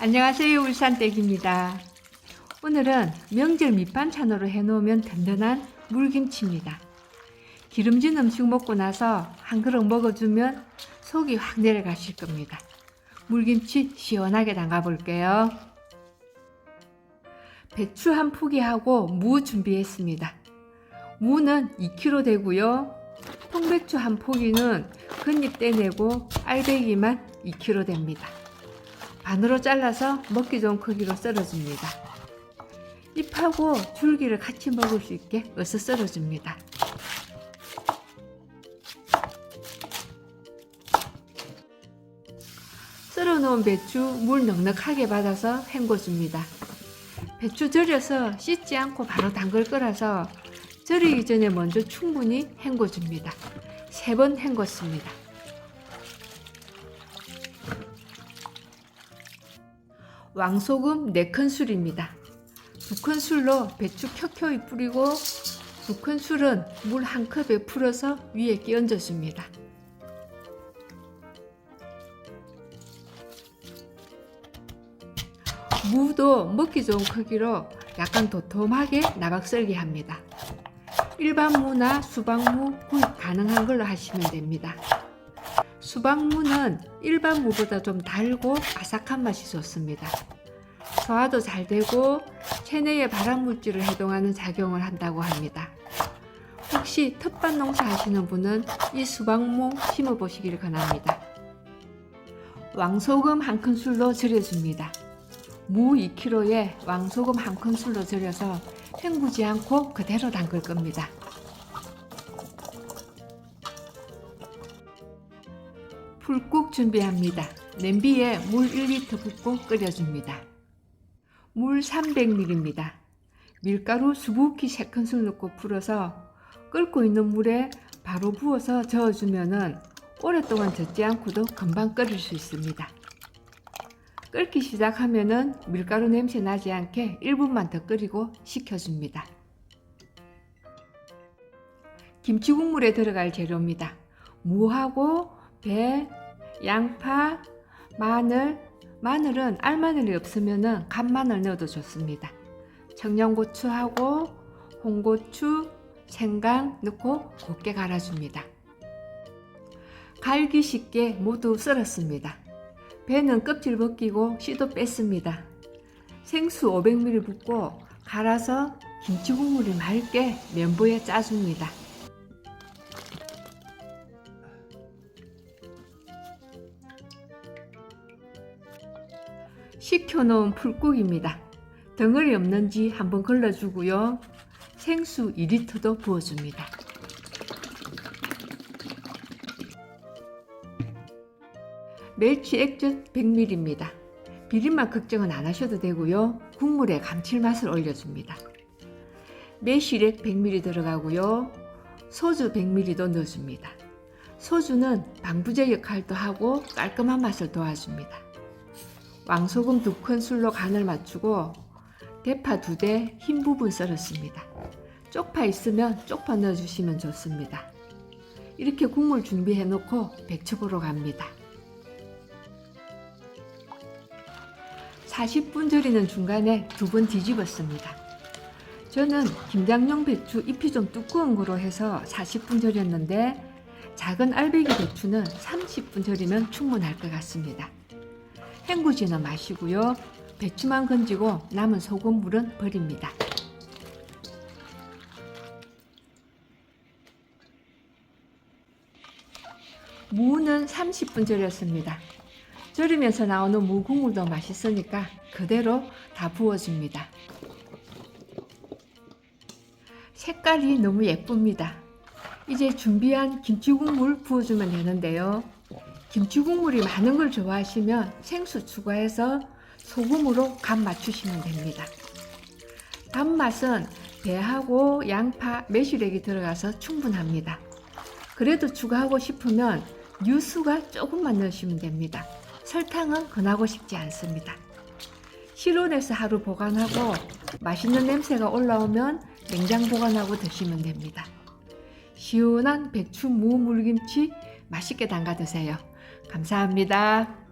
안녕하세요, 울산댁입니다. 오늘은 명절 밑반찬으로 해놓으면 든든한 물김치입니다. 기름진 음식 먹고 나서 한 그릇 먹어주면 속이 확 내려가실 겁니다. 물김치 시원하게 담가 볼게요. 배추 한 포기하고 무 준비했습니다. 무는 2kg 되고요. 통배추 한 포기는 겉잎 떼내고 알배기만 2kg 됩니다. 반으로 잘라서 먹기 좋은 크기로 썰어줍니다. 잎하고 줄기를 같이 먹을 수 있게 어서 썰어줍니다. 썰어놓은 배추 물 넉넉하게 받아서 헹궈줍니다. 배추 절여서 씻지 않고 바로 담글 거라서 절이기 전에 먼저 충분히 헹궈줍니다. 3번 헹궜습니다. 왕소금 4큰술입니다. 2큰술로 배추 켜켜이 뿌리고 2큰술은 물 1컵에 풀어서 위에 끼얹어줍니다. 무도 먹기 좋은 크기로 약간 도톰하게 나박 썰기 합니다. 일반 무나 수박무 구입 가능한 걸로 하시면 됩니다. 수박무는 일반 무보다 좀 달고 아삭한 맛이 좋습니다. 소화도 잘 되고 체내의 발암물질을 해동하는 작용을 한다고 합니다. 혹시 텃밭 농사 하시는 분은 이 수박무 심어보시기를 권합니다. 왕소금 1큰술로 절여줍니다. 무 2kg에 왕소금 1큰술로 절여서 헹구지 않고 그대로 담글 겁니다. 풀국 준비합니다. 냄비에 물 1리터 붓고 끓여줍니다. 물 300ml입니다. 밀가루 수북히 3큰술 넣고 풀어서 끓고 있는 물에 바로 부어서 저어주면 오랫동안 젓지 않고도 금방 끓일 수 있습니다. 끓기 시작하면 밀가루 냄새 나지 않게 1분만 더 끓이고 식혀줍니다. 김치 국물에 들어갈 재료입니다. 무하고 배, 양파, 마늘, 마늘은 알마늘이 없으면 간마늘 넣어도 좋습니다. 청양고추하고 홍고추, 생강 넣고 곱게 갈아줍니다. 갈기 쉽게 모두 썰었습니다. 배는 껍질 벗기고 씨도 뺐습니다. 생수 500ml 붓고 갈아서 김치 국물이 맑게 면보에 짜줍니다. 식혀놓은 풀국입니다. 덩어리 없는지 한번 걸러주고요. 생수 2리터도 부어줍니다. 멸치 액젓 100ml입니다. 비린맛 걱정은 안 하셔도 되고요. 국물에 감칠맛을 올려줍니다. 매실액 100ml 들어가고요. 소주 100ml도 넣어줍니다. 소주는 방부제 역할도 하고 깔끔한 맛을 도와줍니다. 왕소금 2큰술로 간을 맞추고 대파 2대 흰 부분 썰었습니다. 쪽파 있으면 쪽파 넣어주시면 좋습니다. 이렇게 국물 준비해 놓고 배추 보러 갑니다. 40분 절이는 중간에 2번 뒤집었습니다. 저는 김장용 배추 잎이 좀 두꺼운 거로 해서 40분 절였는데 작은 알배기 배추는 30분 절이면 충분할 것 같습니다. 헹구지는 마시고요. 배추만 건지고 남은 소금물은 버립니다. 무는 30분 절였습니다. 절이면서 나오는 무 국물도 맛있으니까 그대로 다 부어줍니다. 색깔이 너무 예쁩니다. 이제 준비한 김치 국물 부어주면 되는데요. 김치 국물이 많은 걸 좋아하시면 생수 추가해서 소금으로 간 맞추시면 됩니다. 단맛은 배하고 양파, 매실액이 들어가서 충분합니다. 그래도 추가하고 싶으면 유수가 조금만 넣으시면 됩니다. 설탕은 권하고 싶지 않습니다. 실온에서 하루 보관하고 맛있는 냄새가 올라오면 냉장 보관하고 드시면 됩니다. 시원한 배추 무 물김치 맛있게 담가 드세요. 감사합니다.